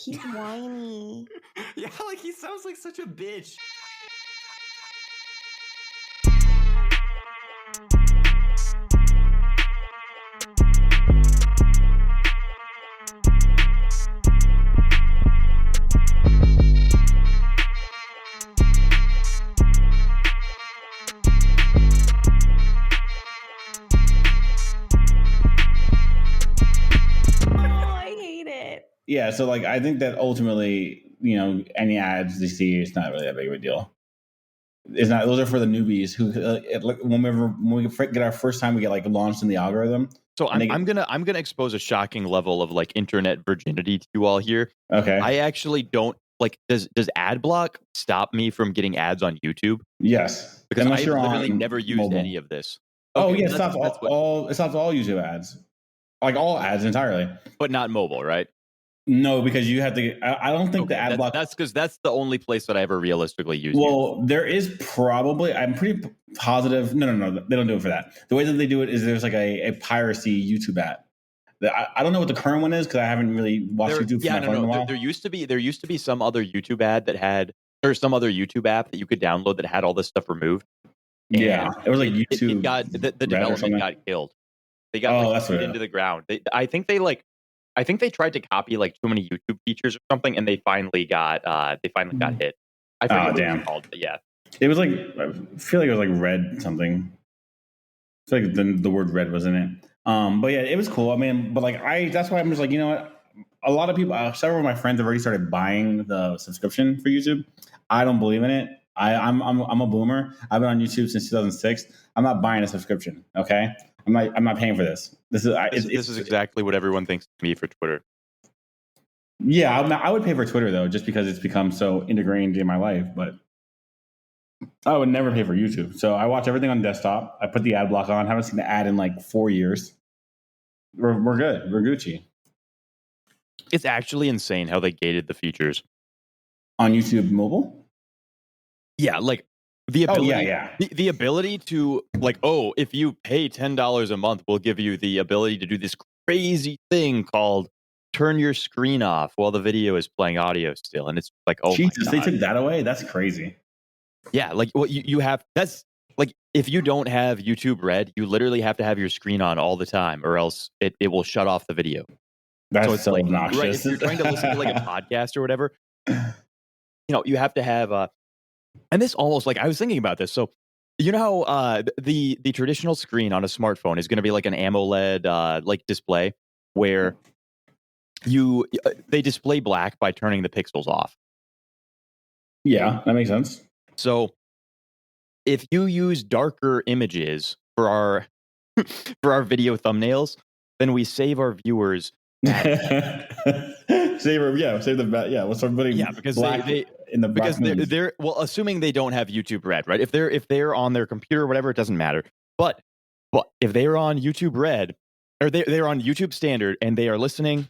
He's whiny. Yeah, like he sounds like such a bitch. Yeah, so like I think that ultimately, you know, any ads they see, it's not really that big of a deal. It's not; those are for the newbies who, when we get our first time, we get like launched in the algorithm. So I'm gonna expose a shocking level of like internet virginity to you all here. Okay, I actually don't like. Does ad block stop me from getting ads on YouTube? Yes, because unless I've you're literally on never used mobile. any of this. Okay, Okay, yeah, it stops all YouTube ads, like all ads entirely, but not mobile, right? No, because you have to. I don't think the ad block. That's because that's the only place that I ever realistically use. Well, there is probably. I'm pretty positive. No. They don't do it for that. The way that they do it is there's like a piracy YouTube ad. I don't know what the current one is because I haven't really watched YouTube for my phone in a while. There used to be some other YouTube ad that had, or some other YouTube app that you could download that had all this stuff removed. Yeah, it was like YouTube. It got the development got killed. They got put into the ground. I think they tried to copy like too many YouTube features or something, and they finally got hit. I forget what it was called, but yeah. It was like, I feel like it was like red something. I feel like the word red was in it. But yeah, it was cool. I mean, but like that's why I'm just like, you know what? A lot of people, several of my friends have already started buying the subscription for YouTube. I don't believe in it. I'm a boomer. I've been on YouTube since 2006. I'm not buying a subscription. Okay, I'm not paying for this. This is exactly what everyone thinks of me for Twitter. Yeah, I would pay for Twitter though, just because it's become so ingrained in my life. But I would never pay for YouTube. So I watch everything on desktop. I put the ad block on. Haven't seen the ad in like 4 years. We're good. We're Gucci. It's actually insane how they gated the features on YouTube mobile. Yeah, like the ability. The ability to like, if you pay $10 a month, we'll give you the ability to do this crazy thing called turn your screen off while the video is playing audio still, and it's like, Jesus, my God. They took that away. That's crazy. Yeah, like what you have. That's like if you don't have YouTube Red, you literally have to have your screen on all the time, or else it will shut off the video. That's so like, obnoxious. Right, if you're trying to listen to like a podcast or whatever, you have to have and this almost like I was thinking about this. So you know how the traditional screen on a smartphone is going to be like an AMOLED like display where they display black by turning the pixels off. Yeah, that makes sense. So if you use darker images for our video thumbnails, then we save our viewers. Save the what's everybody? Yeah, because black they in the because they're assuming they don't have YouTube Red, right? If they're on their computer or whatever, it doesn't matter. But if they're on YouTube Red or they're on YouTube Standard and they are listening.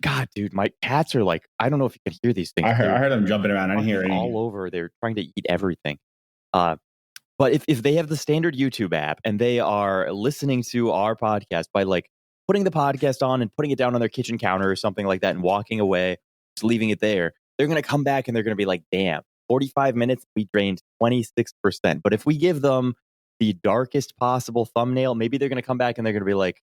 God, dude, my cats are like, I don't know if you can hear these things. I heard them jumping around. I didn't hear anything. All over. They're trying to eat everything. But if they have the standard YouTube app and they are listening to our podcast by like putting the podcast on and putting it down on their kitchen counter or something like that and walking away, just leaving it there, they're going to come back and they're going to be like, damn, 45 minutes, we drained 26%. But if we give them the darkest possible thumbnail, maybe they're going to come back and they're going to be like,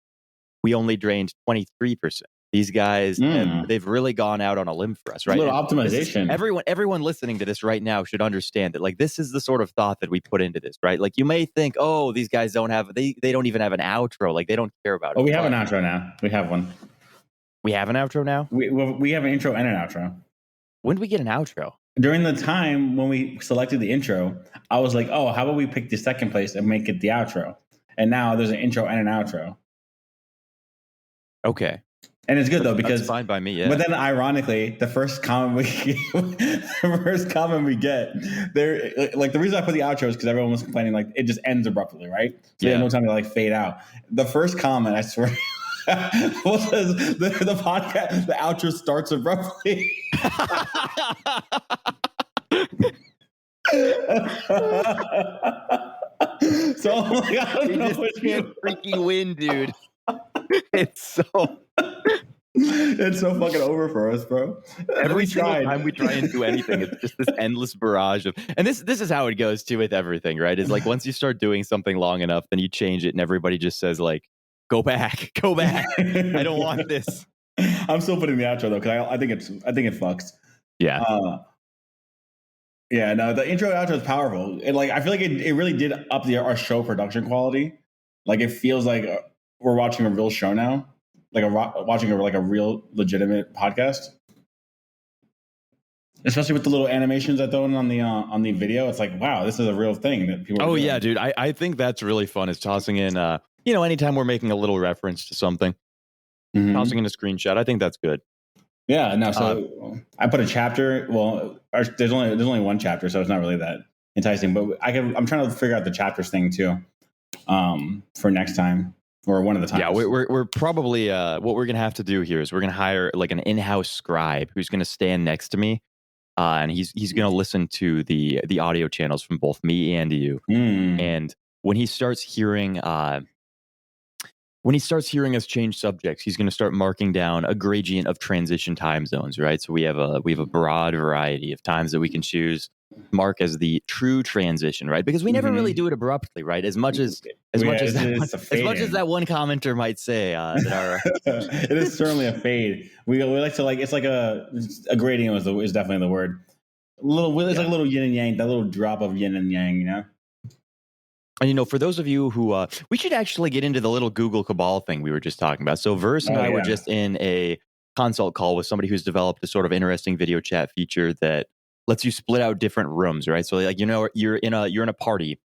we only drained 23%. These guys, they've really gone out on a limb for us, right? A little optimization. Everyone listening to this right now should understand that, like, this is the sort of thought that we put into this, right? Like, you may think, these guys don't have, they don't even have an outro. Like, they don't care about it. Oh, we have an outro now. We have one. We have an outro now? We have an intro and an outro. When did we get an outro? During the time when we selected the intro, I was like, how about we pick the second place and make it the outro? And now there's an intro and an outro. Okay. And it's good though because that's fine by me. Yeah. But then, ironically, the first comment we get, there, like the reason I put the outro is because everyone was complaining like it just ends abruptly, right? So they have no time to like fade out. The first comment, I swear, was the podcast. The outro starts abruptly. So I don't know which can't freaking win, dude. It's so. It's so fucking over for us, bro. Every single time we try and do anything, it's just this endless barrage of, and this is how it goes too with everything, right? Is like once you start doing something long enough, then you change it, and everybody just says like, "Go back, go back. I don't want this." I'm still putting the outro though, because I think it fucks. Yeah. Yeah, no, the intro outro is powerful. It like I feel like it really did up our show production quality. Like it feels like we're watching a real show now, like watching a real legitimate podcast. Especially with the little animations I throw in on the video, it's like, wow, this is a real thing that people. Oh yeah, dude, I think that's really fun. Is tossing in, anytime we're making a little reference to something, tossing in a screenshot. I think that's good. Yeah, no. So I put a chapter. Well, there's only one chapter, so it's not really that enticing. But I'm trying to figure out the chapters thing too, for next time or one of the times. Yeah, we're probably what we're gonna have to do here is we're gonna hire like an in-house scribe who's gonna stand next to me, and he's gonna listen to the audio channels from both me and you, and when he starts hearing us change subjects, he's going to start marking down a gradient of transition time zones, right? So we have a broad variety of times that we can choose, mark as the true transition, right? Because we never really do it abruptly, right? As much as that one commenter might say it is certainly a fade. We like to it's like a gradient is definitely the word. Like a little yin and yang, that little drop of yin and yang, you know. And, for those of you who, we should actually get into the little Google Cabal thing we were just talking about. So Verse and I were just in a consult call with somebody who's developed a sort of interesting video chat feature that lets you split out different rooms, right? So like, you're in a party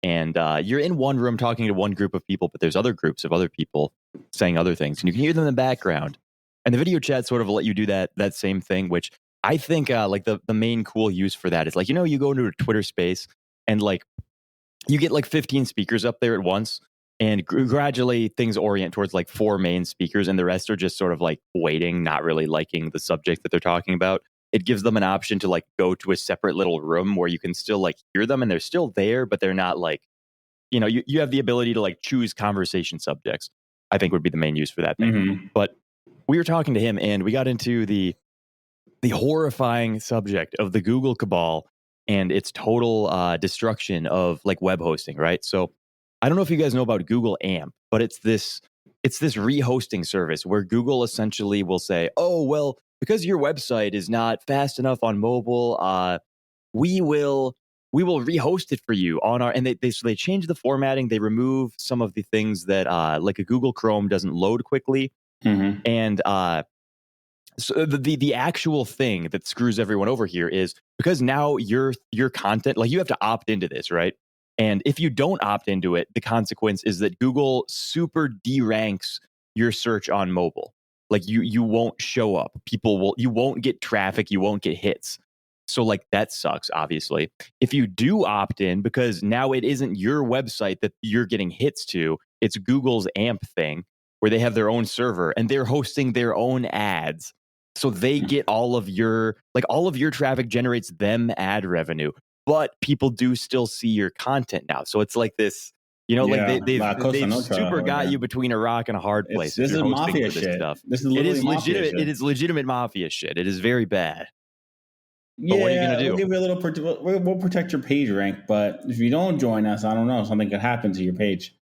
and you're in one room talking to one group of people, but there's other groups of other people saying other things and you can hear them in the background. And the video chat sort of let you do that same thing, which I think like the main cool use for that is like, you go into a Twitter space and like, you get like 15 speakers up there at once and gradually things orient towards like 4 main speakers and the rest are just sort of like waiting, not really liking the subject that they're talking about. It gives them an option to like go to a separate little room where you can still like hear them and they're still there, but they're not like, you have the ability to like choose conversation subjects, I think would be the main use for that thing. But we were talking to him and we got into the horrifying subject of the Google Cabal and its total destruction of like web hosting, right? So I don't know if you guys know about Google AMP, but it's this rehosting service where Google essentially will say, oh, well, because your website is not fast enough on mobile, we will rehost it for you on our, and they change the formatting. They remove some of the things that like a Google Chrome doesn't load quickly. And so the actual thing that screws everyone over here is because now your content, like you have to opt into this, right? And if you don't opt into it, the consequence is that Google super deranks your search on mobile. Like you won't show up. You won't get traffic. You won't get hits. So like that sucks, obviously. If you do opt in, because now it isn't your website that you're getting hits to, it's Google's AMP thing where they have their own server and they're hosting their own ads. So they get all of your traffic generates them ad revenue, but people do still see your content now. So it's like this, they've super got you between a rock and a hard place. This is mafia shit. Stuff. This is literally mafia shit. It is legitimate mafia shit. It is very bad. But what are you gonna do? We'll give you we'll protect your page rank, but if you don't join us, I don't know, something could happen to your page.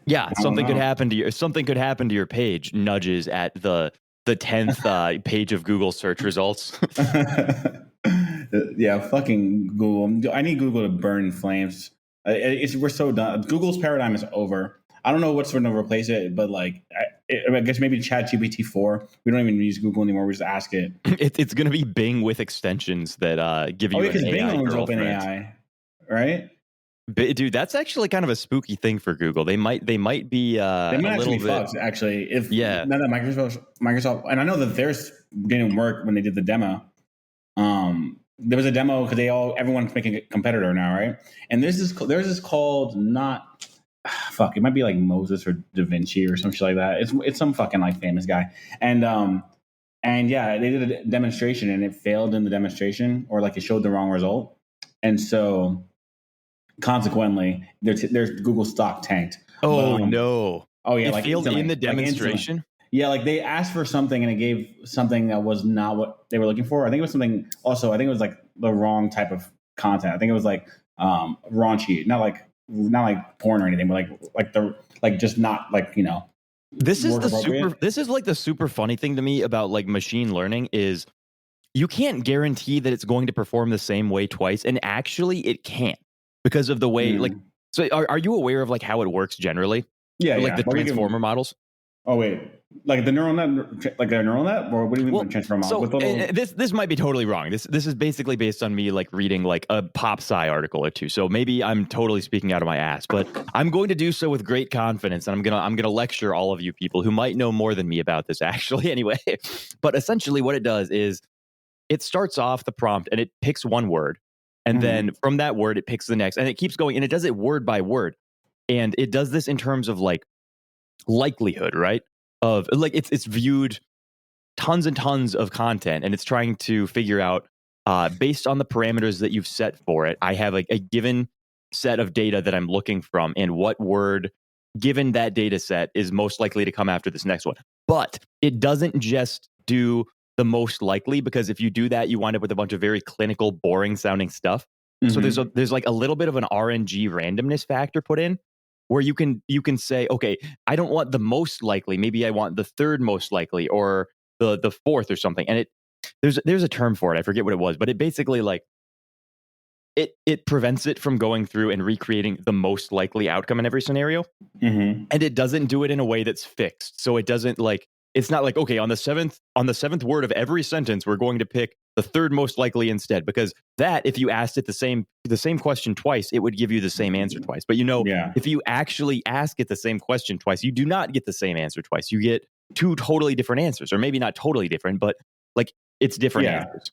Yeah, something could happen to your page. Nudges at the 10th page of Google search results. Yeah, fucking Google. I need Google to burn in flames. We're so done. Google's paradigm is over. I don't know what's going to replace it, but like, I guess maybe ChatGPT 4. We don't even use Google anymore. We just ask it. It's going to be Bing with extensions that give you an AI Bing owns girlfriend. OpenAI, right? Dude, that's actually kind of a spooky thing for Google. They might be. They might actually be fucked. Actually, now that Microsoft, and I know that theirs didn't work when they did the demo. There was a demo because everyone's making a competitor now, right? And theirs is called not. Fuck, it might be like Moses or Da Vinci or some shit like that. It's some fucking like famous guy, and yeah, they did a demonstration and it failed in the demonstration, or like it showed the wrong result, and so. Consequently, their Google stock tanked. Oh no! Oh yeah, it failed in the demonstration. Yeah, like they asked for something and it gave something that was not what they were looking for. I think it was something. Also, I think it was like the wrong type of content. I think it was like raunchy, not like porn or anything, but like just not like This is work the appropriate. this is like the super funny thing to me about like machine learning is you can't guarantee that it's going to perform the same way twice, and actually it can't because of the way like. Mm. So are you aware of like how it works generally? Yeah, Like yeah. the But we can. transformer models? Oh wait, like the neural net, like a neural net, or what do you mean Well, by transfer model? so With little. this might be totally wrong. This is basically based on me like reading like a pop sci article or two. So maybe I'm totally speaking out of my ass, but I'm going to do so with great confidence, and I'm gonna lecture all of you people who might know more than me about this actually. Anyway, but essentially what it does is it starts off the prompt and it picks one word, and then from that word it picks the next, and it keeps going, and it does it word by word, and it does this in terms of like likelihood, right? Of like it's viewed tons and tons of content, and it's trying to figure out based on the parameters that you've set for it. I have a given set of data that I'm looking from, and what word given that data set is most likely to come after this next one. But it doesn't just do the most likely, because if you do that, you wind up with a bunch of very clinical, boring sounding stuff. So there's like a little bit of an RNG randomness factor put in, where you can say, okay, I don't want the most likely, maybe I want the third most likely, or the fourth or something. And there's a term for it, I forget what it was, but it basically like it prevents it from going through and recreating the most likely outcome in every scenario. And it doesn't do it in a way that's fixed. So it doesn't like, it's not like, okay, on the seventh word of every sentence, we're going to pick the third most likely instead, because that, if you asked it the same question twice, it would give you the same answer twice. But Yeah. if you actually ask it the same question twice, you do not get the same answer twice. You get two totally different answers, or maybe not totally different, but like it's different answers.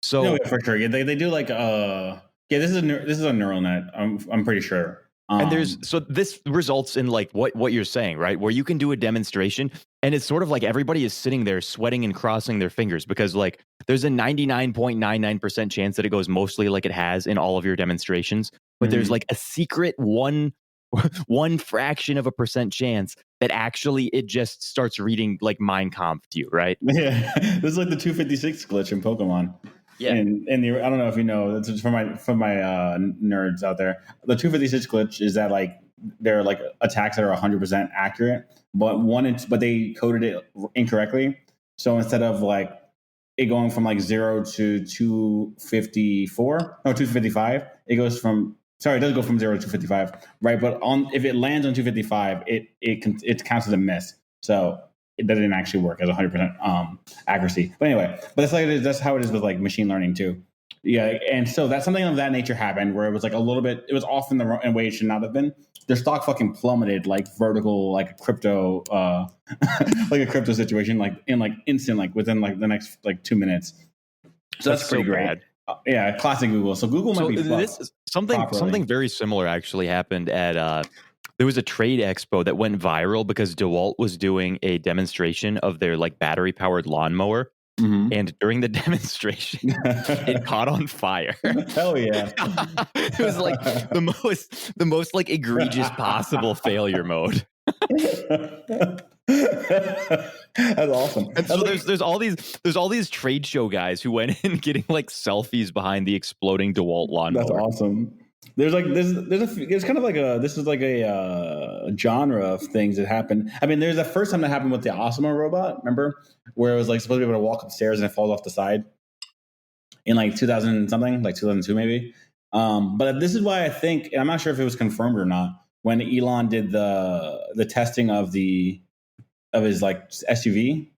So No, for sure. Yeah, they do like yeah. This is a neural net. I'm pretty sure. and so this results in like what you're saying, right? Where you can do a demonstration, and it's sort of like everybody is sitting there sweating and crossing their fingers, because like there's a 99.99% chance that it goes mostly like it has in all of your demonstrations, but there's like a secret one fraction of a percent chance that actually it just starts reading like Mein Kampf to you, right? Yeah, this is like the 256 glitch in Pokemon. Yeah. And I don't know if you know, it's for my nerds out there. The 256 glitch is that like there are like attacks that are 100% accurate, but they coded it incorrectly. So instead of like it going from like 0 to 255, it goes from, sorry, it does go from 0 to 255, right? But if it lands on 255, it counts as a miss. So it didn't actually work as 100% accuracy. But anyway, that's how it is with like machine learning too. Yeah, and so that's something of that nature happened, where it was like a little bit, it was off in the wrong way it should not have been. Their stock fucking plummeted like vertical, like a crypto, like a crypto situation, like in like instant, like within like the next like 2 minutes. So that's pretty great. Yeah, classic Google. So Google might be fucked. Something very similar actually happened at there was a trade expo that went viral because DeWalt was doing a demonstration of their like battery powered lawnmower. And during the demonstration, it caught on fire. Hell yeah! It was like the most like egregious possible failure mode. That's awesome. And so there's all these trade show guys who went in getting like selfies behind the exploding DeWalt lawnmower. That's awesome. There's kind of like this is like a genre of things that happen. I mean, there's the first time that happened with the Osmo robot, remember, where it was like supposed to be able to walk upstairs and it falls off the side in like 2000 something, like 2002 maybe. But this is why I think, and I'm not sure if it was confirmed or not, when Elon did the testing of his like SUV,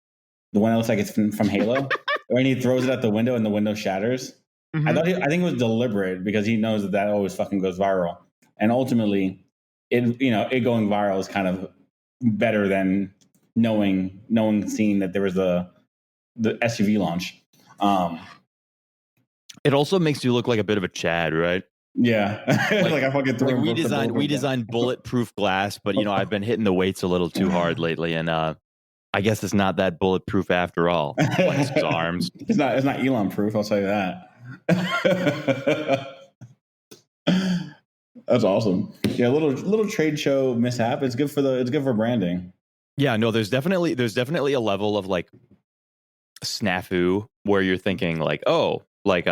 the one that looks like it's from Halo, when he throws it out the window and the window shatters. I think it was deliberate, because he knows that always fucking goes viral, and ultimately, it going viral is kind of better than seeing that there was the SUV launch. It also makes you look like a bit of a Chad, right? Yeah, like I fucking threw we designed bulletproof glass, but I've been hitting the weights a little too hard lately, and I guess it's not that bulletproof after all. Flex his arms. It's not Elon proof, I'll tell you that. That's awesome. Yeah, little trade show mishap. It's good for branding. Yeah, no, there's definitely a level of like snafu where you're thinking like, oh, like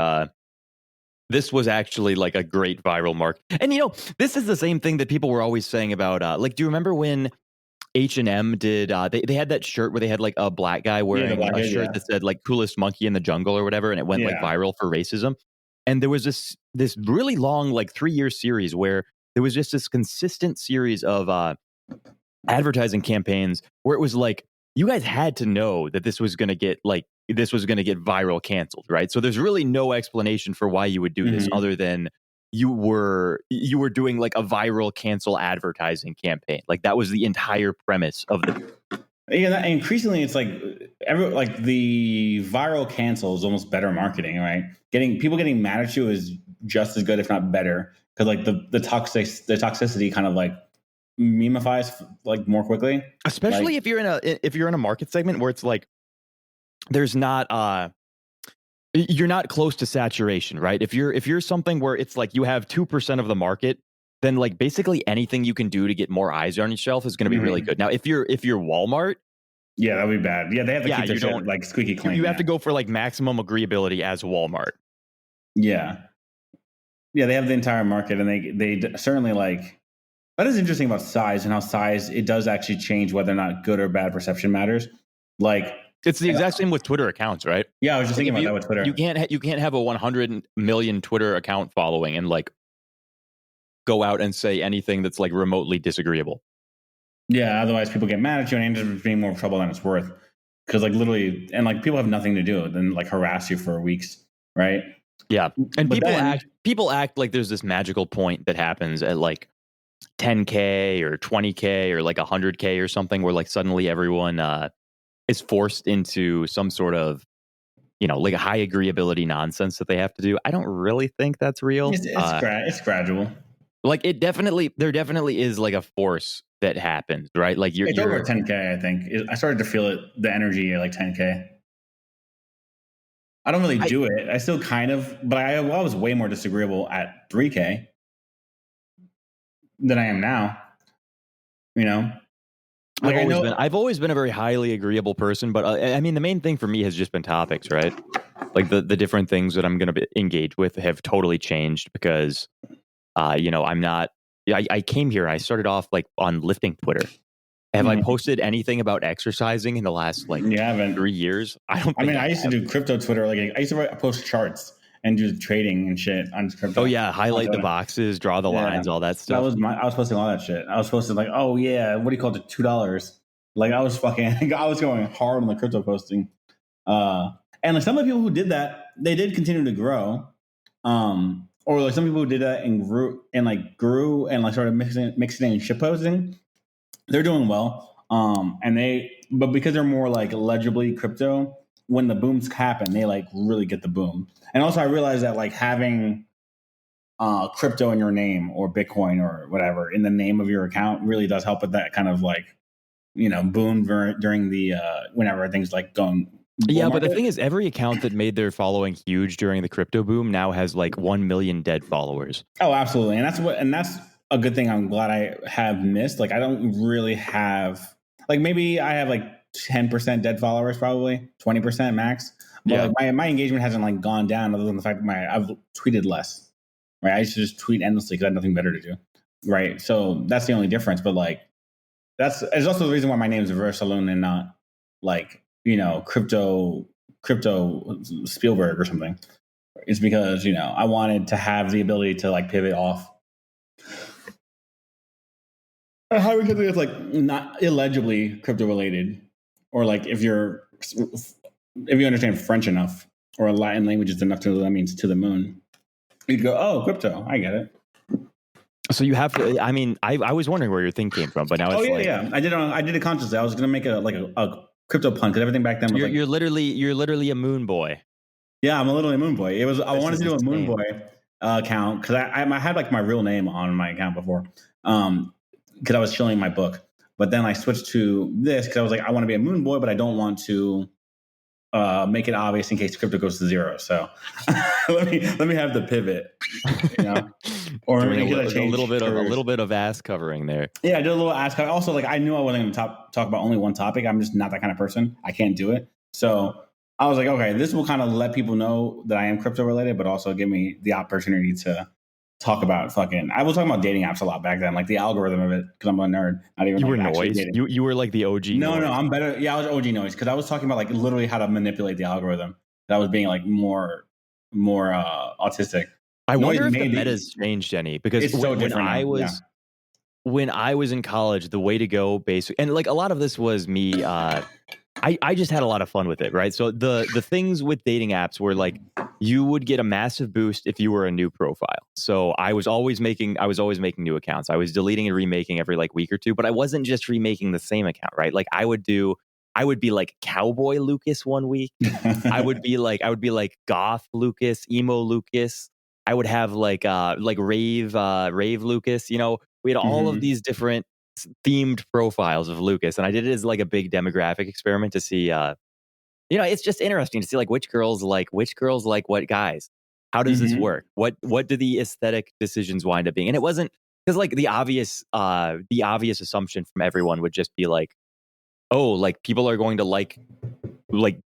this was actually like a great viral mark. And this is the same thing that people were always saying about like, do you remember when H&M did they had that shirt where they had like a black guy wearing a shirt that said like coolest monkey in the jungle or whatever, and it went like viral for racism. And there was this really long like 3-year series where there was just this consistent series of advertising campaigns where it was like you guys had to know that this was going to get viral canceled, right? So there's really no explanation for why you would do this other than you were doing like a viral cancel advertising campaign. Like that was the entire premise of the. Yeah, increasingly it's like the viral cancel is almost better marketing, right? People getting mad at you is just as good, if not better, because like the toxicity kind of like memifies like more quickly. Especially like, if you're in a market segment where it's like there's not you're not close to saturation, right? If you're something where it's like you have 2% of the market, then like basically anything you can do to get more eyes on your shelf is going to be really good. Now, if you're Walmart, yeah, that'd be bad. Yeah, they have to keep their shit like squeaky clean. You have to go for like maximum agreeability as Walmart. Yeah, they have the entire market, and they certainly like. That is interesting about size and how size it does actually change whether or not good or bad perception matters. Like it's the exact same with Twitter accounts, right? Yeah, I was just thinking about that with Twitter. You can't have a 100 million Twitter account following and like go out and say anything that's like remotely disagreeable. Yeah, otherwise people get mad at you and it ends up being more trouble than it's worth. Because like literally, and like people have nothing to do than like harass you for weeks, right? Yeah, and people act like there's this magical point that happens at like 10K or 20K or like 100K or something where like suddenly everyone is forced into some sort of like a high agreeability nonsense that they have to do. I don't really think that's real. It's gradual. Like there definitely is like a force that happens, right? Like it's over 10K. I think I started to feel it, the energy at like 10K. I don't really do it. I still kind of, but I was way more disagreeable at 3K than I am now. Like I've always been a very highly agreeable person, but I mean the main thing for me has just been topics, right? Like the different things that I'm going to engage with have totally changed because I'm not. I came here. I started off like on lifting Twitter. Have I posted anything about exercising in the last like 3 years? I don't. I used to do crypto Twitter. Like I used to post charts and do trading and shit on crypto. Oh yeah, highlight the boxes, draw the lines, all that stuff. I was posting all that shit. I was posting like, oh yeah, what do you call it, $2? Like I was going hard on the crypto posting. And like some of the people who did that, they did continue to grow. Or like some people who did that and grew and like started mixing in shit posting. They're doing well. But because they're more like legibly crypto, when the booms happen, they like really get the boom. And also I realized that like having crypto in your name or Bitcoin or whatever in the name of your account really does help with that kind of like, boom during the whenever things like going. Yeah, but the thing is, every account that made their following huge during the crypto boom now has like 1 million dead followers. Oh, absolutely. And that's a good thing I'm glad I have missed. Like I don't really have like maybe I have like 10% dead followers, probably 20% max. But like my engagement hasn't like gone down other than the fact that I've tweeted less. Right. I used to just tweet endlessly because I had nothing better to do. Right. So that's the only difference. But like it's also the reason why my name is Reverse Saloon and not like, crypto Spielberg or something. It's because, I wanted to have the ability to like pivot off. How something that's like not illegibly crypto related, or like if you understand French enough or Latin languages enough to know that means to the moon, you'd go, oh, crypto, I get it. So you have to. I mean, I was wondering where your thing came from, but now it's I did it consciously. I was gonna make a crypto pun because everything back then was you're literally a moon boy. Yeah, I'm literally a moon boy. I wanted to do a moon boy account because I had like my real name on my account before. Because I was shilling my book. But then I switched to this because I was like, I want to be a moon boy, but I don't want to make it obvious in case crypto goes to zero. So let me have the pivot, you know, or Doing maybe a change little bit of ass covering there. Yeah, I did a little ask. Also, like I knew I wasn't going to talk about only one topic. I'm just not that kind of person. I can't do it. So I was like, okay, this will kind of let people know that I am crypto related, but also give me the opportunity to talk about fucking. I was talking about dating apps a lot back then, like the algorithm of it, because I'm a nerd. Not even You like were actually noise. dating. You were like the OG. No, noise. I'm better. Yeah, I was OG noise because I was talking about like literally how to manipulate the algorithm. That I was being like more autistic. I Noise wonder if the made meta's changed any because It's so when different I now, was yeah. when I was in college, the way to go basically, and like a lot of this was me. I just had a lot of fun with it, right? So the things with dating apps were like you would get a massive boost if you were a new profile. So I was always making new accounts. I was deleting and remaking every like week or two, but I wasn't just remaking the same account, right? Like I would be like Cowboy Lucas one week. I would be like Goth Lucas, Emo Lucas. I would have like Rave Lucas. You know, we had all of these different themed profiles of Lucas, and I did it as like a big demographic experiment to see. It's just interesting to see like which girls like what guys. How does this work? What do the aesthetic decisions wind up being? And it wasn't because like the obvious assumption from everyone would just be like, oh, like people are going to like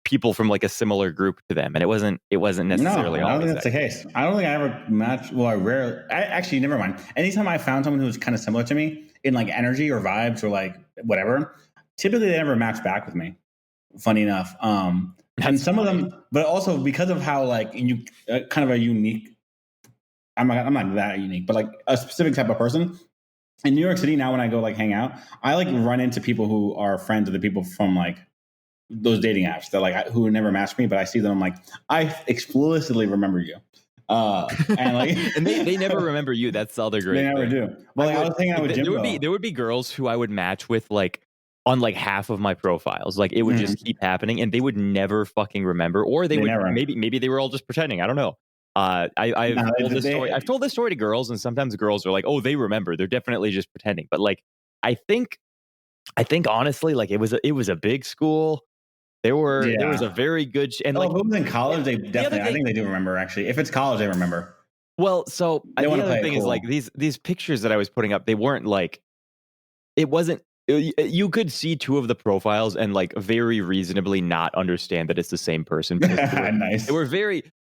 people from like a similar group to them, and it wasn't necessarily. No, I don't always think that's the case. I don't think I ever matched. Well, actually, never mind. Anytime I found someone who was kind of similar to me in like energy or vibes or like whatever, typically they never match back with me. Funny enough, and some of them, but also because of how like you kind of a unique. I'm not that unique, but like a specific type of person. In New York City now, when I go like hang out, I like run into people who are friends of the people from like those dating apps that like who never matched me, but I see them. I'm like, I explicitly remember you, and like, and they never remember you. That's the other great. They never do. Well, I was hanging out with Jim. There would be girls who I would match with like on like half of my profiles. Like it would just keep happening, and they would never fucking remember, or they would never. Maybe they were all just pretending. I don't know. I've told this story to girls, and sometimes girls are like, "Oh, they remember. They're definitely just pretending." But like, I think honestly, like it was a big school. There was a very good and like if it was in college, they definitely. I think they do remember. Actually, if it's college, they remember. Well, so the other thing is like these pictures that I was putting up, they weren't like it wasn't. You could see two of the profiles and like very reasonably not understand that it's the same person. Nice. They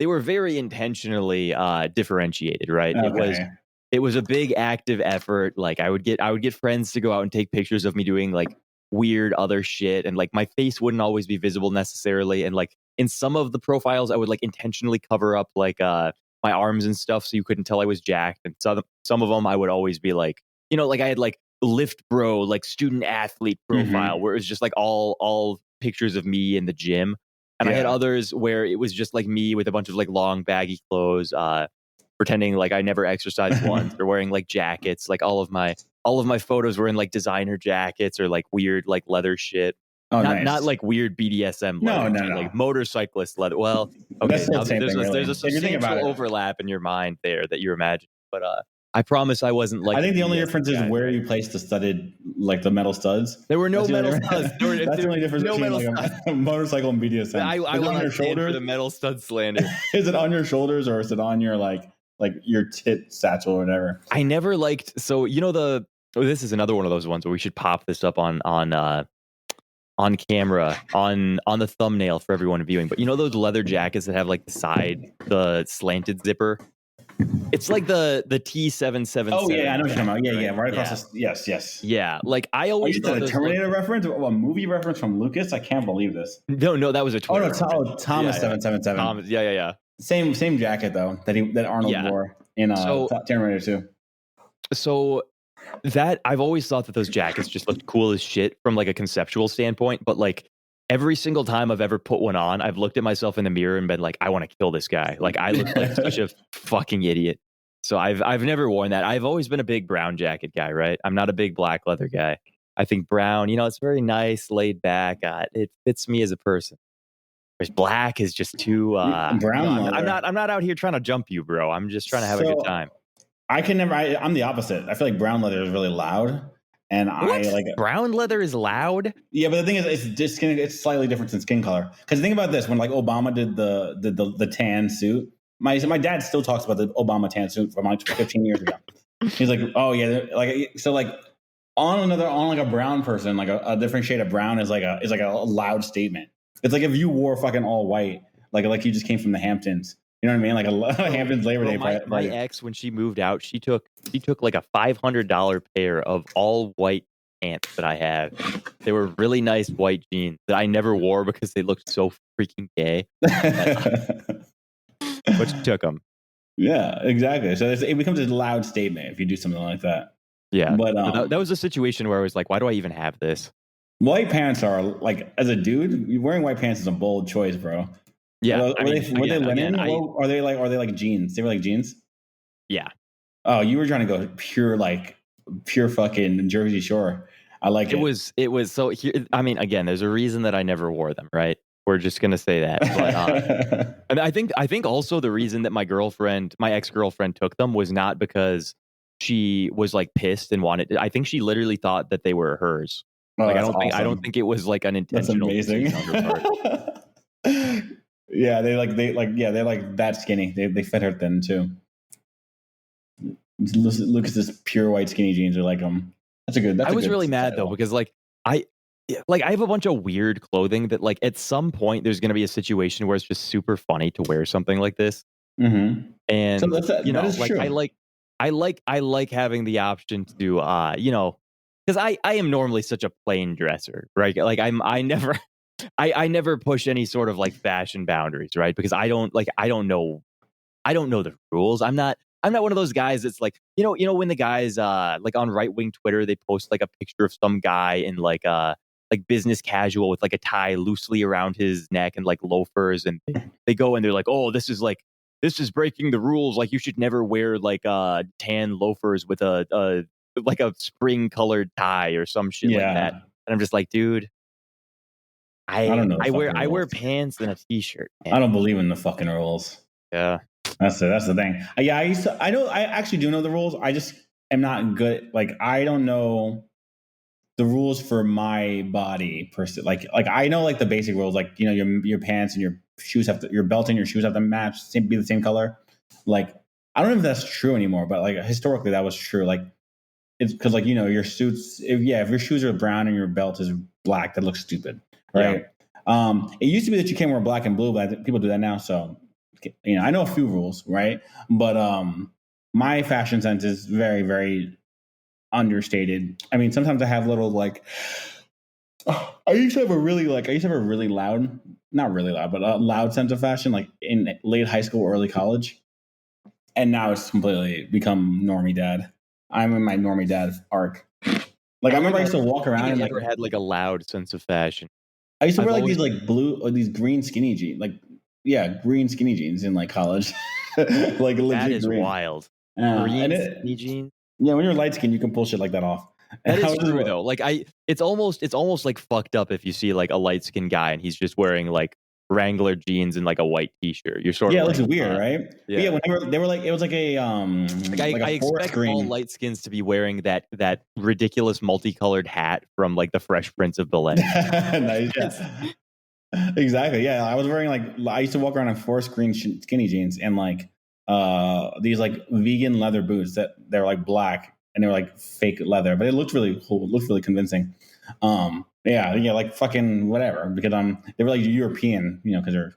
were very intentionally differentiated, right? Okay. It was a big active effort. Like I would get friends to go out and take pictures of me doing like weird other shit, and like my face wouldn't always be visible necessarily. And like in some of the profiles, I would like intentionally cover up like my arms and stuff so you couldn't tell I was jacked. And some of them I would always be like, like I had like Lift Bro, like student athlete profile where it was just like all pictures of me in the gym. And I had others where it was just like me with a bunch of like long baggy clothes, pretending like I never exercised once, or wearing like jackets. Like all of my photos were in like designer jackets or like weird like leather shit. Oh, not like weird BDSM leather. No. Like motorcyclist leather. Well, okay, there's a substantial overlap in your mind there that you're imagining. But I promise I wasn't like. I think the only difference is where you place the studded, like the metal studs. There were no metal studs. That's the only difference between like a motorcycle and BDSM. I want to stand for the metal stud slander. Is it on your shoulders or is it on your like your tit satchel or whatever? I never liked. So this is another one of those ones where we should pop this up on camera on the thumbnail for everyone viewing. But those leather jackets that have like the slanted zipper. It's like the T777. Oh yeah, I know what you're talking about. Yeah, right across. Yes. Yeah, like I always thought a Terminator reference, a movie reference from Lucas. I can't believe this. No, that was a Twitter. Thomas 777. Thomas, yeah. Same jacket though that Arnold wore in Terminator 2. So that I've always thought that those jackets just looked cool as shit from like a conceptual standpoint, but like every single time I've ever put one on, I've looked at myself in the mirror and been like, I want to kill this guy. Like I look like such a fucking idiot. So I've never worn that. I've always been a big brown jacket guy, right? I'm not a big black leather guy. I think brown, it's very nice, laid back. It fits me as a person. Whereas black is just too brown. I'm not out here trying to jump you, bro. I'm just trying to have a good time. I'm the opposite. I feel like brown leather is really loud. And What? Brown leather is loud? Yeah, but the thing is, it's slightly different than skin color. Because think about this: when like Obama did the tan suit, my dad still talks about the Obama tan suit from like 15 years ago. He's like, oh yeah, like so like on like a brown person, like a different shade of brown is like a loud statement. It's like if you wore fucking all white, like you just came from the Hamptons. You know what I mean? Like a Hamptons Labor Day party. My ex, when she moved out, she took like a $500 pair of all white pants that I had. They were really nice white jeans that I never wore because they looked so freaking gay. But she took them. Yeah, exactly. So it becomes a loud statement if you do something like that. Yeah, but so that was a situation where I was like, why do I even have this? White pants are like, as a dude, wearing white pants is a bold choice, bro. Yeah, were they linen? Or are they like jeans? They were like jeans. Yeah. Oh, you were trying to go pure fucking Jersey Shore. I like it. It was so here. I mean, again, there's a reason that I never wore them, right? We're just gonna say that. But, and I think also the reason that my ex-girlfriend took them was not because she was like pissed and wanted. I think she literally thought that they were hers. Oh, like I don't think it was like an intentional. That's amazing. On her part. Yeah, they like that skinny. They fit her thin too. Lucas's pure white skinny jeans are like That's a good. I was really mad though because I have a bunch of weird clothing that like at some point there's going to be a situation where it's just super funny to wear something like this. Mm-hmm. And so that is like true. I like having the option to because I am normally such a plain dresser, right? Like I never push any sort of like fashion boundaries, right? Because I don't know the rules. I'm not one of those guys that's like, when the guys like on right-wing Twitter, they post like a picture of some guy in like business casual with like a tie loosely around his neck and like loafers, and they go and they're like, oh, this is breaking the rules. Like you should never wear like tan loafers with a spring colored tie or some shit like that. And I'm just like, dude, I don't know. I wear pants and a t-shirt. Man. I don't believe in the fucking rules. Yeah. That's the thing. Yeah, I actually do know the rules. I just am not good. Like, I don't know the rules for my body per se. Like I know like the basic rules, like, your pants and your shoes your belt and your shoes have to match, be the same color. Like, I don't know if that's true anymore, but like historically that was true. Like, it's because like, your suits, if your shoes are brown and your belt is black, that looks stupid, right? Yeah. It used to be that you can't wear black and blue, but people do that now. So, I know a few rules, right? But my fashion sense is very, very understated. I mean, sometimes I have little like, I used to have a really loud, not really loud, but a loud sense of fashion, like in late high school, early college, and now it's completely become normie dad. I'm in my normie dad arc. Like, I remember I used to walk around and never had like a loud sense of fashion. I used to wear like these like blue or these green skinny jeans, green skinny jeans in like college. Like legit that is green. Wild. Green skinny jeans. Yeah, when you're light skinned, you can pull shit like that off. That is true though. Like it's almost like fucked up if you see like a light skinned guy and he's just wearing like Wrangler jeans and like a white t-shirt. You're sort of it looks weird, right? Yeah. But yeah, when they were like, it was like a I expect all light skins to be wearing that ridiculous multicolored hat from like the Fresh Prince of Bel-Air. Nice, yeah. Exactly. Yeah, I was wearing I used to walk around in forest green skinny jeans and like these like vegan leather boots that they're like black and they were like fake leather, but it looked really cool. It looked really convincing. Yeah, like fucking whatever, because they were like European, because they're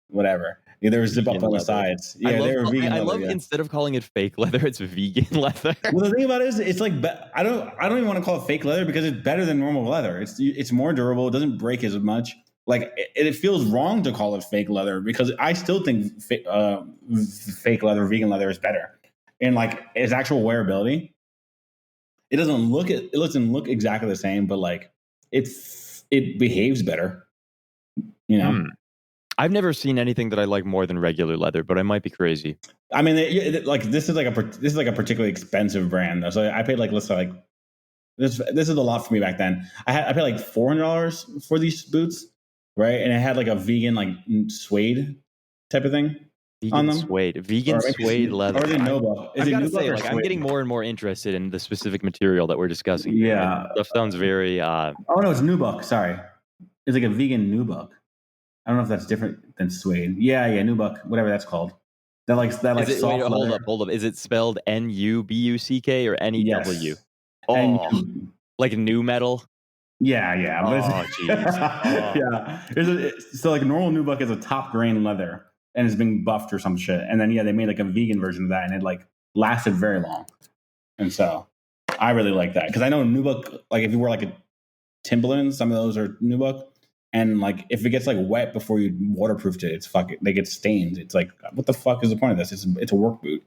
whatever. Yeah, they were zip up on the sides. Yeah, they were vegan. I love instead of calling it fake leather, it's vegan leather. Well, the thing about it is, it's like I don't even want to call it fake leather because it's better than normal leather. It's more durable. It doesn't break as much. Like it feels wrong to call it fake leather because I still think fake leather, vegan leather is better. And like its actual wearability, it doesn't look exactly the same, but like it behaves better. I've never seen anything that I like more than regular leather, but I might be crazy. I mean, this is like a particularly expensive brand though. So I paid let's say this is a lot for me back then. I paid like $400 for these boots, right? And it had like a vegan like suede type of thing. on Vegan them? suede. Vegan Or maybe suede leather. Or is it nubuck? Is I've it got to nubuck say, or like, I'm suede? getting more and more interested in the specific material that we're discussing here. Yeah. Stuff sounds very. Oh no, it's nubuck. Sorry, it's like a vegan nubuck. I don't know if that's different than suede. Yeah, nubuck, whatever that's called. That Is it? Wait, soft leather. hold up. Is it spelled Nubuck or New? Yes. And Oh, like new metal. yeah, but Oh, jeez. Oh. yeah. So like normal nubuck is a top grain leather and it's being buffed or some shit, and then they made like a vegan version of that, and it like lasted very long, and so I really like that because I know nubuck. Like if you wear like a Timberland, some of those are nubuck. And like, if it gets like wet before you waterproofed it, they get stained. It's like, what the fuck is the point of this? It's a work boot.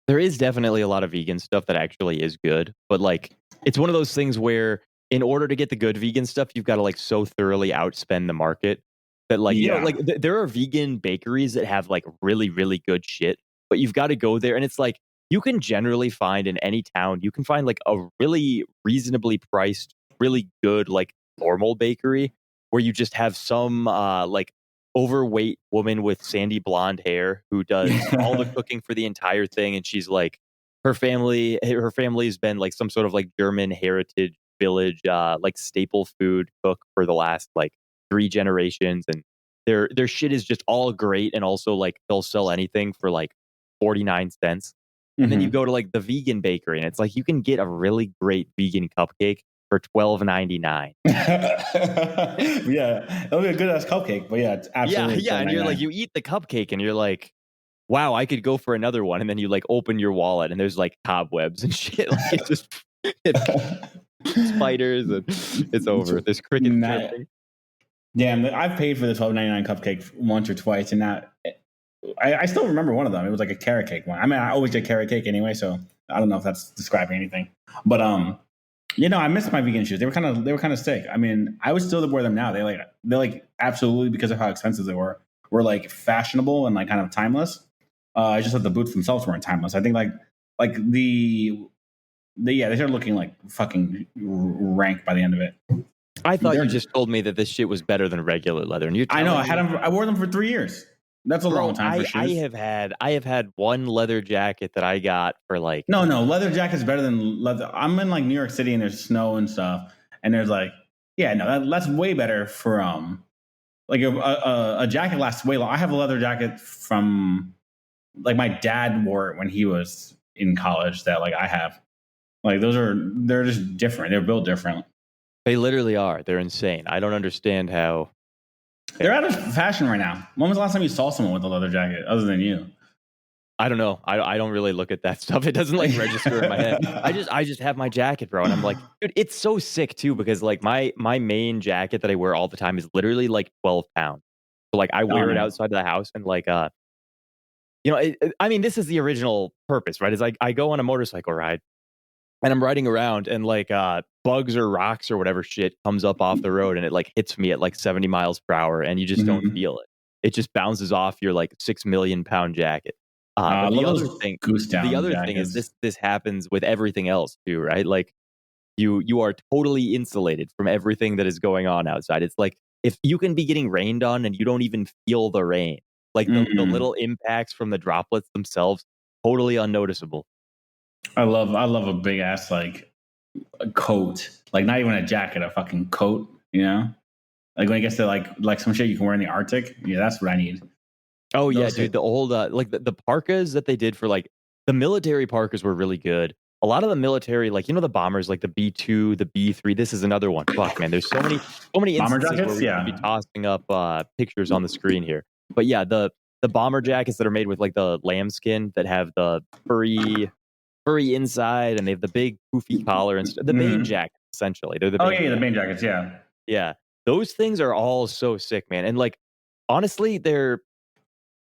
There is definitely a lot of vegan stuff that actually is good, but like, it's one of those things where in order to get the good vegan stuff, you've got to like so thoroughly outspend the market that like, like there are vegan bakeries that have like really, really good shit, but you've got to go there. And it's like, you can generally find in any town, you can find like a really reasonably priced, really good, like normal bakery where you just have some like overweight woman with sandy blonde hair who does all the cooking for the entire thing, and she's like her family's been like some sort of like German heritage village like staple food cook for the last like 3 generations, and their shit is just all great, and also like they'll sell anything for like 49 cents. And then you go to like the vegan bakery, and it's like you can get a really great vegan cupcake for $12.99. Yeah, that'll be a good ass cupcake. But yeah, it's absolutely Yeah, and you're like, you eat the cupcake, and you're like, wow, I could go for another one. And then you like open your wallet, and there's like cobwebs and shit. Like it's just spiders, and it's over. There's crickets chirping. Damn, I've paid for the $12.99 cupcake once or twice, and now I still remember one of them. It was like a carrot cake one. I mean, I always get carrot cake anyway, so I don't know if that's describing anything. But I missed my vegan shoes. They were kind of sick. I mean, I would still wear them now. They absolutely, because of how expensive they were like fashionable and like kind of timeless. I just thought the boots themselves weren't timeless. I think they started looking like fucking rank by the end of it. I thought you just told me that this shit was better than regular leather, and I know. I wore them for 3 years. That's a long time for shoes. I have had one leather jacket that I got for like no leather jacket's better than leather. I'm in like New York City and there's snow and stuff, and there's like that's way better for like a jacket lasts way long. I have a leather jacket from like my dad wore it when he was in college that like I have. Like they're just different. They're built different. They literally are. They're insane. I don't understand how. They're out of fashion right now. When was the last time you saw someone with a leather jacket other than you? I don't know. I don't really look at that stuff. It doesn't like register in my head. I just have my jacket, bro, and I'm like, dude, it's so sick too because like my main jacket that I wear all the time is literally like 12 pounds. So like I wear it outside of the house, and like I mean, this is the original purpose, right? Is like I go on a motorcycle ride, and I'm riding around, and like bugs or rocks or whatever shit comes up off the road, and it like hits me at like 70 miles per hour, and you just don't feel it. It just bounces off your like 6 million pound jacket. But the other thing is this happens with everything else too, right? Like you are totally insulated from everything that is going on outside. It's like if you can be getting rained on and you don't even feel the rain, like the little impacts from the droplets themselves, totally unnoticeable. I love a big ass like a coat, like not even a jacket, a fucking coat. You know, like when it gets to like some shit you can wear in the Arctic. Yeah, that's what I need. Oh yeah, dude. The old like the parkas that they did for like the military parkas were really good. A lot of the military, like the bombers, like the B2, the B3. This is another one. Fuck, man. There's so many bomber instances jackets, where we could be tossing up pictures on the screen here. But yeah, the bomber jackets that are made with like the lambskin that have the furry inside, and they have the big poofy collar and the Bane jackets. Essentially, they're the the Bane jackets. Yeah. Those things are all so sick, man. And like honestly, they're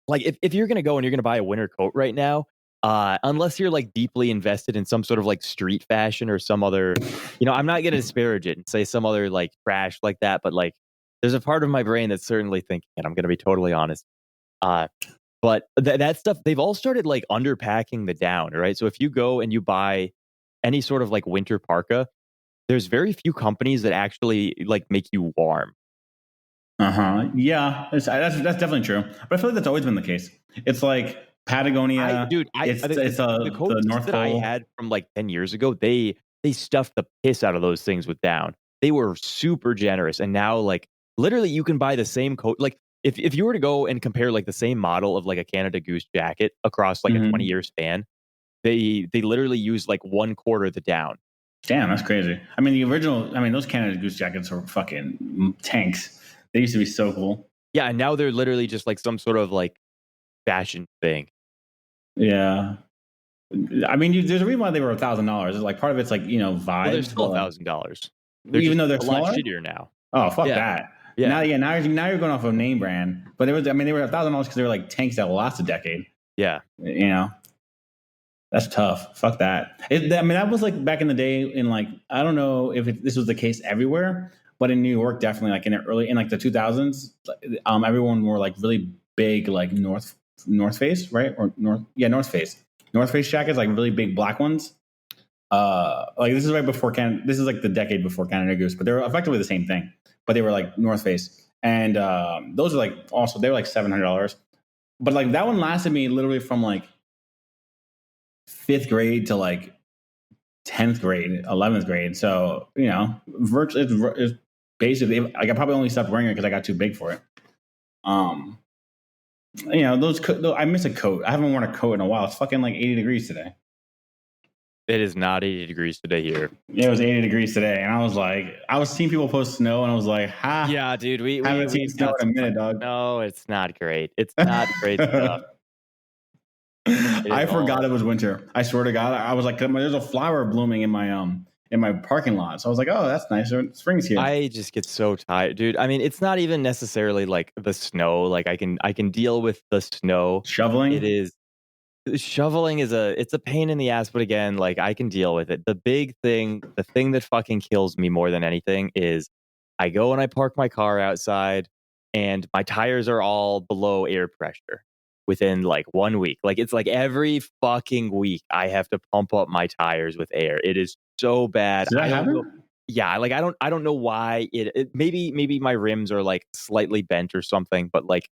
like if you're gonna go and you're gonna buy a winter coat right now, unless you're like deeply invested in some sort of like street fashion or some other, I'm not gonna disparage it and say some other like trash like that, but like there's a part of my brain that's certainly thinking, and I'm gonna be totally honest. But that stuff, they've all started like underpacking the down, right? So if you go and you buy any sort of like winter parka, there's very few companies that actually like make you warm. Yeah, that's definitely true. But I feel like that's always been the case. It's like Patagonia. It's the the coats North that I Pole. had from like 10 years ago, they stuffed the piss out of those things with down. They were super generous, and now like literally you can buy the same coat. Like if you were to go and compare like the same model of like a Canada Goose jacket across like a 20-year span, they literally use like 1/4 the down. Damn, that's crazy. I mean, the original. I mean, those Canada Goose jackets are fucking tanks. They used to be so cool. Yeah, and now they're literally just like some sort of like fashion thing. Yeah. I mean, there's a reason why they were $1,000. Like part of it's like vibes. Well, they're still but, $1,000. They're even just though they're a lot smaller. shittier now. Oh fuck Yeah. that! Yeah. Now you're going off of name brand, but they were $1,000 because they were like tanks that last a decade. Yeah. That's tough. Fuck that. I mean, that was like back in the day. In like, I don't know if this was the case everywhere, but in New York, definitely like in like the 2000s, everyone wore like really big like North Face, right? Or North Face jackets, like really big black ones. Like this is right before Canada. This is like the decade before Canada Goose, but they were effectively the same thing. But they were like North Face, and those are like also they were like $700. But like that one lasted me literally from like 5th grade to like 10th grade, 11th grade. So virtually it's basically like I probably only stopped wearing it because I got too big for it. I miss a coat. I haven't worn a coat in a while. It's fucking like 80 degrees today. It is not 80 degrees today here. Yeah, it was 80 degrees today, and I was seeing people post snow, and I was like, "Ha!" Yeah, dude, we haven't seen snow in a minute, dog. No, it's not great. It's not great stuff. I forgot it was winter. I swear to God, I was like, "There's a flower blooming in my parking lot." So I was like, "Oh, that's nice. Spring's here." I just get so tired, dude. I mean, it's not even necessarily like the snow. Like I can deal with the snow. Shoveling. It is. Shoveling it's a pain in the ass, but again, like I can deal with it. The thing that fucking kills me more than anything is I go and I park my car outside and my tires are all below air pressure within like 1 week. Like it's like every fucking week I have to pump up my tires with air. It is so bad. Does that happen? Yeah, like I don't know why maybe my rims are like slightly bent or something, but like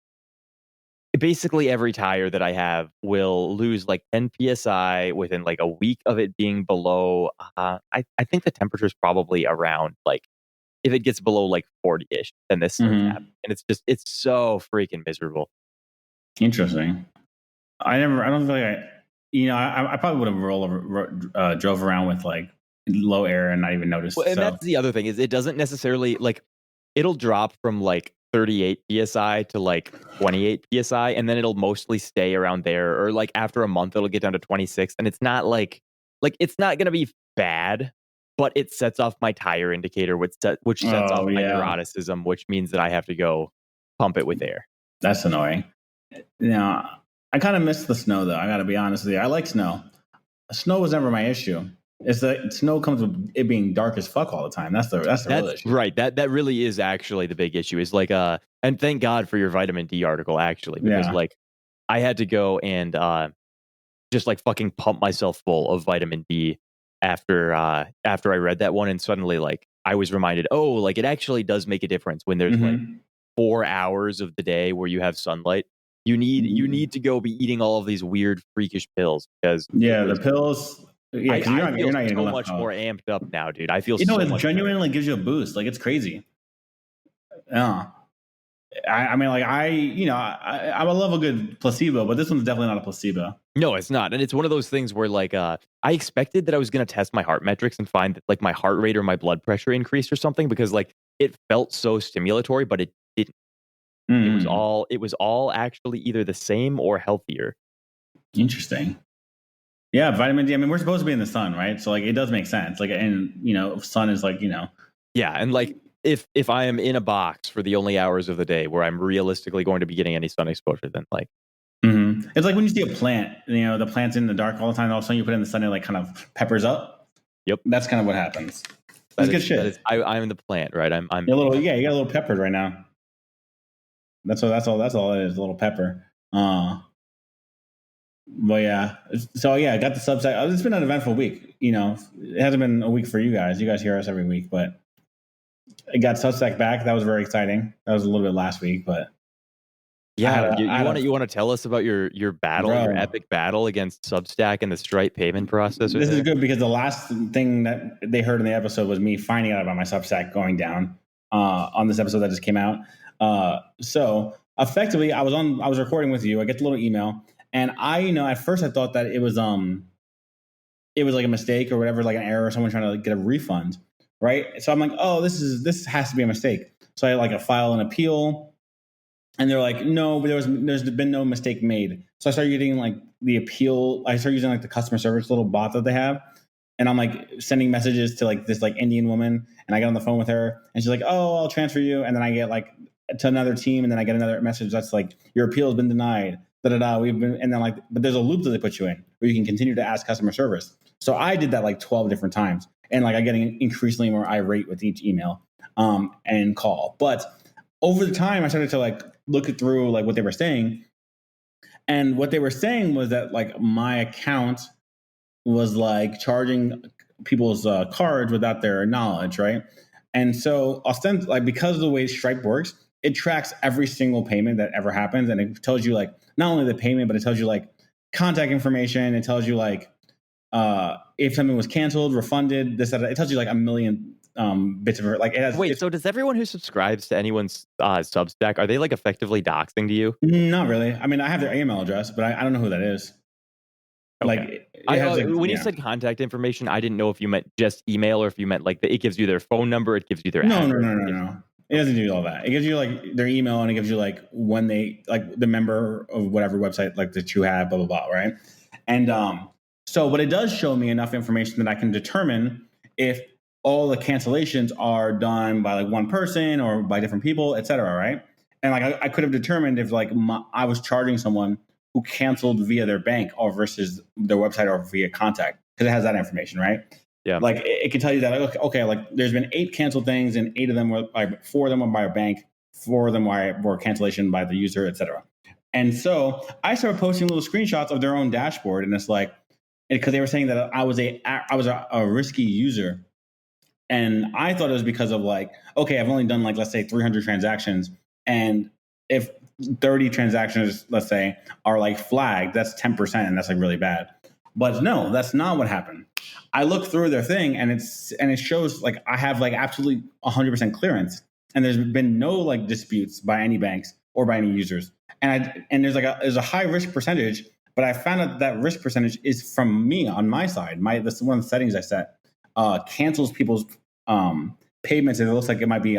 basically every tire that I have will lose like 10 psi within like a week of it being below. I think the temperature is probably around like if it gets below like 40-ish, then this starts happening, and it's so freaking miserable. Interesting. I don't feel like I probably would have drove around with like low air and not even noticed. Well, and that's the other thing is it doesn't necessarily like it'll drop from like 38 psi to like 28 psi, and then it'll mostly stay around there, or like after a month it'll get down to 26, and it's not like it's not gonna be bad, but it sets off my tire indicator, which sets off my neuroticism, which means that I have to go pump it with air. That's annoying. I kind of miss the snow though. I gotta be honest with you. I like snow. Snow was never my issue. It's that snow comes with it being dark as fuck all the time. That's the real issue. Right. That really is actually the big issue. Is like and thank God for your vitamin D article actually, because like I had to go and just like fucking pump myself full of vitamin D after I read that one, and suddenly like I was reminded, oh, like it actually does make a difference when there's like 4 hours of the day where you have sunlight. You need to go be eating all of these weird freakish pills because the pills. Yeah, I feel so much more amped up now, dude. I feel it genuinely gives you a boost. Like it's crazy. Yeah. I mean, like I love a good placebo, but this one's definitely not a placebo. No, it's not, and it's one of those things where like I expected that I was going to test my heart metrics and find that like my heart rate or my blood pressure increased or something because like it felt so stimulatory, but it didn't. It was all actually either the same or healthier. Interesting. Yeah, vitamin D. I mean, we're supposed to be in the sun, right? So like, it does make sense. Like, and sun is like, Yeah, and like if I am in a box for the only hours of the day where I'm realistically going to be getting any sun exposure, then like, it's like when you see a plant. The plant's in the dark all the time. All of a sudden, you put it in the sun, and it like kind of peppers up. Yep, that's kind of what happens. That's good shit. I'm the plant, right? I'm you got a little peppered right now. That's all it is. A little pepper. But yeah, so yeah, I got the Substack. It's been an eventful week. It hasn't been a week for you guys. You guys hear us every week, but it got Substack back. That was very exciting. That was a little bit last week, but Yeah, you want to tell us about your battle, Bro. your epic battle against Substack and the Stripe payment processor? This is good because the last thing that they heard in the episode was me finding out about my Substack going down on this episode that just came out. So effectively, I was recording with you. I get the little email, and at first I thought that it was like a mistake or whatever, like an error, or someone trying to get a refund, right? So I'm like, oh, this has to be a mistake. So I file an appeal. And they're like, no, but there's been no mistake made. So I started getting like the appeal. I started using like the customer service little bot that they have. And I'm like sending messages to like this like Indian woman. And I get on the phone with her and she's like, oh, I'll transfer you. And then I get like to another team. And then I get another message that's like, your appeal has been denied. And then like, but there's a loop that they put you in where you can continue to ask customer service. So I did that like 12 different times. And like I'm getting increasingly more irate with each email and call. But over the time, I started to like look through like what they were saying, and what they were saying was that like my account was like charging people's cards without their knowledge, right? And so because of the way Stripe works, it tracks every single payment that ever happens, and it tells you like not only the payment, but it tells you like contact information. It tells you like if something was canceled, refunded, this, that. It tells you like a million bits of it. Like it has. Wait, so does everyone who subscribes to anyone's Substack, are they like effectively doxing to you? Not really. I mean, I have their email address, but I don't know who that is. Okay. When you said contact information, I didn't know if you meant just email or if you meant like it gives you their phone number, it gives you their address. No. It doesn't do all that. It gives you like their email, and it gives you like when they like the member of whatever website like that you have, blah blah blah, right? And but it does show me enough information that I can determine if all the cancellations are done by like one person or by different people, et cetera, right? And like I could have determined if like I was charging someone who canceled via their bank or versus their website or via contact, because it has that information, right? Yeah. Like it can tell you that, okay, like there's been 8 canceled things, and 4 of them were by a bank, 4 of them were cancellation by the user, et cetera. And so I started posting little screenshots of their own dashboard, and it's like, because they were saying that I was a risky user. And I thought it was because of like, okay, I've only done like, let's say 300 transactions. And if 30 transactions, let's say, are like flagged, that's 10%. And that's like really bad. But no, that's not what happened. I looked through their thing, and it shows like I have like absolutely 100% clearance. And there's been no like disputes by any banks or by any users. And there's a high risk percentage, but I found out that risk percentage is from me on my side. That's one of the settings I set. Cancels people's payments if it looks like it might be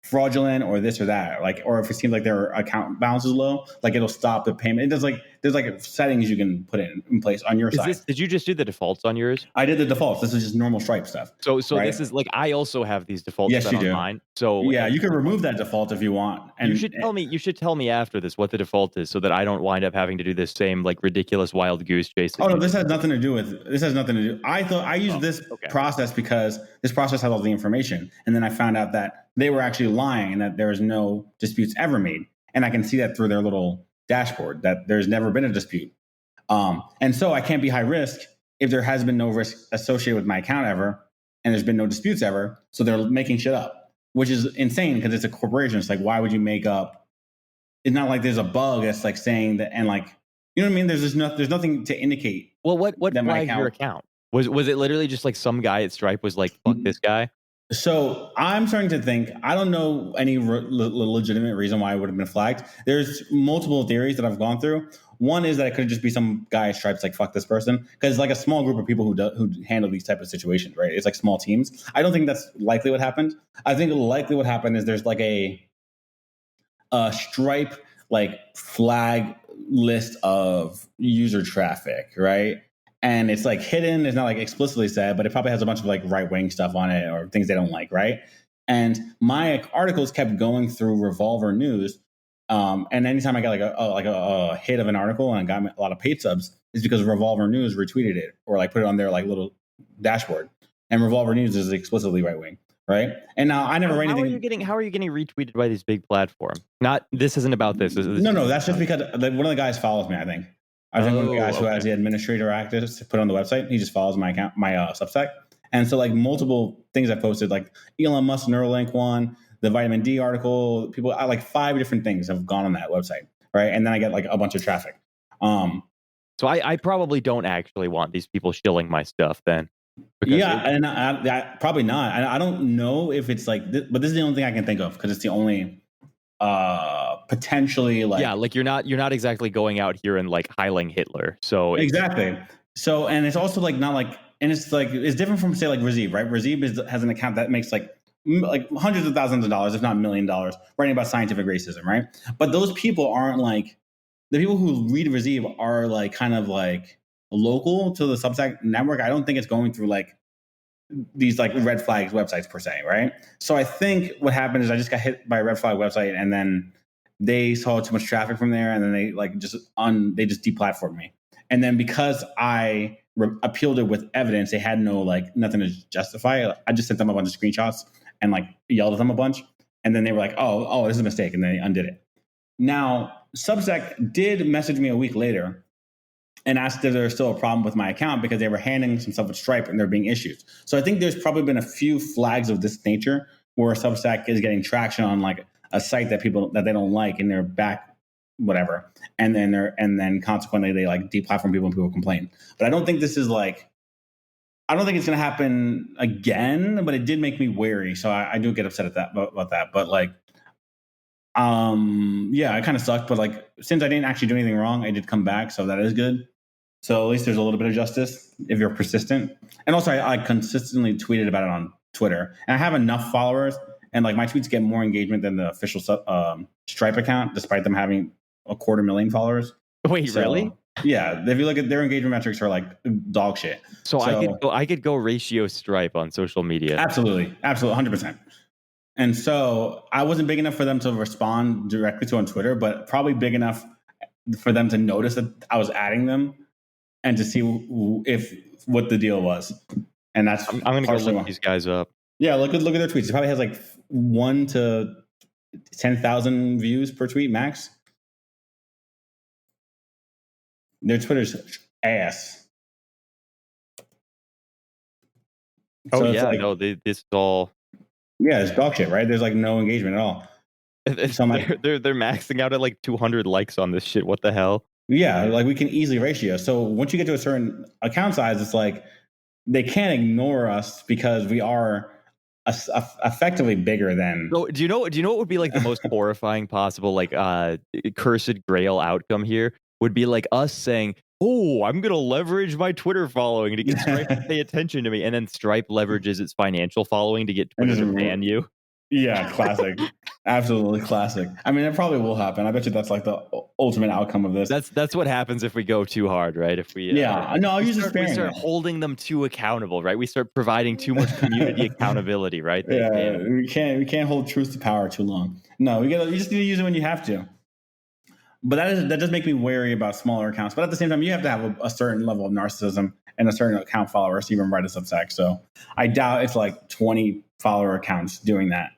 fraudulent or this or that, like, or if it seems like their account balance is low, like it'll stop the payment. It does like there's like settings you can put in place on your side. Did you just do the defaults on yours? I did the defaults. This is just normal Stripe stuff. So right? This is like I also have these defaults. Yes, you do. Mine. So yeah, you can remove that default if you want. And you should tell me after this what the default is, so that I don't wind up having to do this same like ridiculous wild goose chase. Oh no, this has nothing to do with. This has nothing to do. I thought I used this process because this process has all the information, and then I found out that they were actually lying and that there was no disputes ever made, and I can see that through their little dashboard that there's never been a dispute. And so I can't be high risk if there has been no risk associated with my account ever, and there's been no disputes ever. So they're making shit up, which is insane because it's a corporation. It's like, why would you make up? It's not like there's a bug that's like saying that, and like, you know what I mean? There's nothing to indicate. Well, what flagged your account? Was it literally just like some guy at Stripe was like, fuck this guy? So I'm starting to think, I don't know any legitimate reason why it would have been flagged. There's multiple theories that I've gone through. One is that it could just be some guy at Stripe's like, fuck this person. Because it's like a small group of people who handle these type of situations, right? It's like small teams. I don't think that's likely what happened. I think likely what happened is there's like a Stripe like flag list of user traffic, right? And it's like hidden. It's not like explicitly said, but it probably has a bunch of like right-wing stuff on it or things they don't like, right? And my articles kept going through Revolver News. And anytime I got like a hit of an article and I got a lot of paid subs, is because Revolver News retweeted it or like put it on their like little dashboard. And Revolver News is explicitly right-wing, right? And now I never read anything. How are you getting retweeted by these big platforms? This isn't about this. No, that's just because one of the guys follows me, I think. I think one of the guys who has the administrator access to put on the website, he just follows my account, my Substack, And so like multiple things I posted, like Elon Musk Neuralink one, the vitamin D article, people, I like 5 different things have gone on that website, right? And then I get like a bunch of traffic. So I probably don't actually want these people shilling my stuff then. Yeah, and I probably not. I don't know if it's like, but this is the only thing I can think of because it's the only potentially like, yeah, like you're not exactly going out here and like heiling Hitler. So exactly. So, and it's also like not like, and it's like it's different from say like Razib, right? Razib has an account that makes like hundreds of thousands of dollars, if not $1 million, writing about scientific racism, right? But those people aren't like the people who read Razib are like kind of like local to the Substack network. I don't think it's going through like these like red flag websites per se, right? So I think what happened is I just got hit by a red flag website, and then they saw too much traffic from there, and then they like they just deplatformed me. And then because I appealed it with evidence, they had nothing to justify it. I just sent them a bunch of screenshots and like yelled at them a bunch, and then they were like, "Oh, this is a mistake," and they undid it. Now Substack did message me a week later and asked if there was still a problem with my account because they were handling some stuff with Stripe and there being issues. So I think there's probably been a few flags of this nature where Substack is getting traction on like a site that they don't like and they're back, whatever. And then consequently they like deplatform people and people complain. But I don't think this is like, I don't think it's going to happen again, but it did make me wary. So I do get upset about that. But like, yeah, it kind of sucked. But like, since I didn't actually do anything wrong, I did come back. So that is good. So at least there's a little bit of justice if you're persistent. And also I consistently tweeted about it on Twitter, and I have enough followers, and like my tweets get more engagement than the official Stripe account, despite them having 250,000 followers. Wait, so, really? Yeah, if you look at their engagement metrics are like dog shit. So I could go ratio Stripe on social media. Absolutely, 100%. And so I wasn't big enough for them to respond directly to on Twitter, but probably big enough for them to notice that I was adding them and to see what the deal was. And that's I'm going to go look these guys up. Yeah, look at their tweets. It probably has like 1 to 10,000 views per tweet max. Their Twitter's ass. Oh, so yeah, like, no, this is all. Yeah, it's dog shit, right? There's like no engagement at all. So they're maxing out at like 200 likes on this shit. What the hell? Yeah, like we can easily ratio. So once you get to a certain account size, it's like they can't ignore us because we are effectively bigger than. So do you know what would be like the most horrifying possible like cursed grail outcome here would be like us saying, "Oh, I'm gonna leverage my Twitter following to get Stripe to pay attention to me," and then Stripe leverages its financial following to get Twitter to ban you. Yeah, classic. Absolutely classic. I mean, it probably will happen. I bet you that's like the ultimate outcome of this. That's what happens if we go too hard, right? If we no, I'll use we start holding them too accountable, right? We start providing too much community accountability, right? We can't hold truth to power too long. No, you just need to use it when you have to. But that does make me wary about smaller accounts. But at the same time, you have to have a certain level of narcissism and a certain account followers to even write a Substack. So I doubt it's like 20 follower accounts doing that.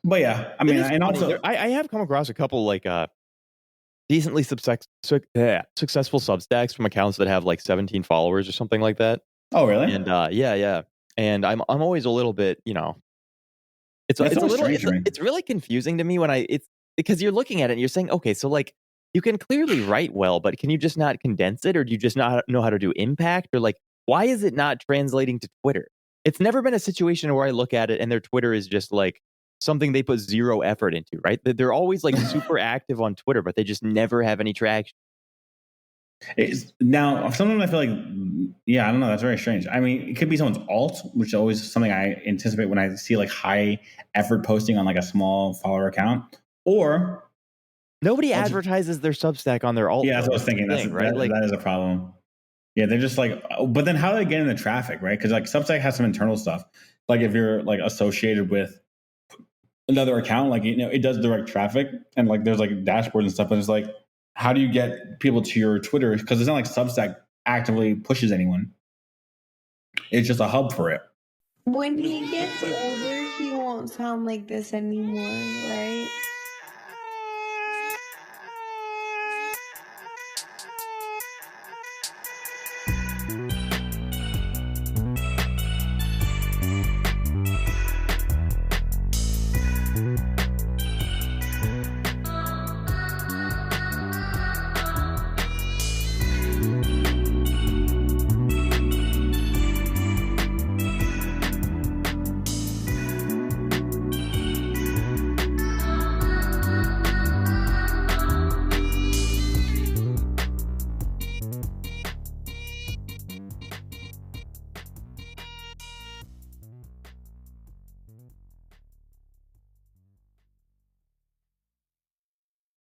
But yeah, I mean, and also I have come across a couple like decently successful Substacks from accounts that have like 17 followers or something like that. Oh, really? And yeah. And I'm always a little bit, it's really confusing to me when it's because you're looking at it and you're saying, okay, so like you can clearly write well, but can you just not condense it, or do you just not know how to do impact, or like why is it not translating to Twitter? It's never been a situation where I look at it and their Twitter is just like something they put zero effort into, right? They're always like super active on Twitter, but they just never have any traction. Now, sometimes I feel like, I don't know. That's very strange. I mean, it could be someone's alt, which is always something I anticipate when I see like high effort posting on like a small follower account, or nobody advertises their Substack on their alt. Yeah, that's what I was thinking. That is a problem. Yeah, they're just like, but then how do they get in the traffic, right? Because like Substack has some internal stuff. Like if you're like associated with another account, like it does direct traffic, and like there's like dashboards and stuff. And it's like, how do you get people to your Twitter? Because it's not like Substack actively pushes anyone. It's just a hub for it. When he gets older, he won't sound like this anymore, right?